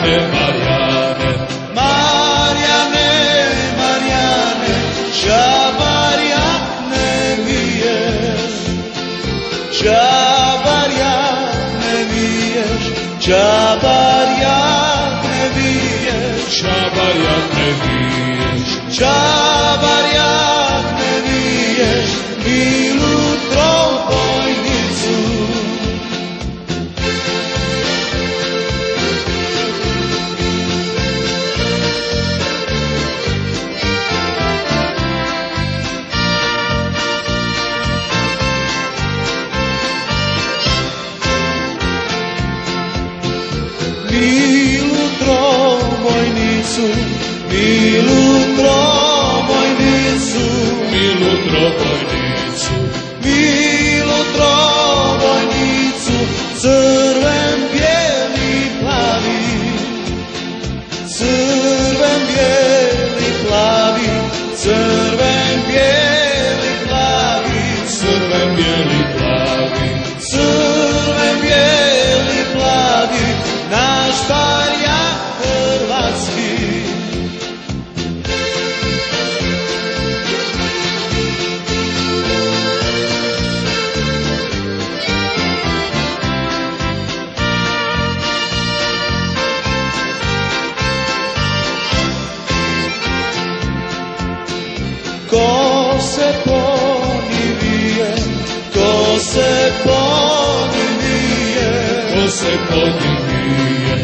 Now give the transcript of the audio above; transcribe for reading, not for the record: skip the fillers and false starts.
Marijane, Marijane, Marijane, Marijane, džabar jak ne biješ, džabar jak ne biješ, džabar jak ne biješ, džabar jak ne biješ, džabar jak ne biješ, milu trobojnicu. Milu trobojnicu, milu trobojnicu, milu trobojnicu, milu trobojnicu, crven, bijeli, plavi, crven, bijeli, plavi, crven, bijeli, plavi, crven, bijeli, plavi, crven, bijeli, plavi, naš barjak hrvatski. Ko se ponivije, ko se ponivije, ko se ponivije,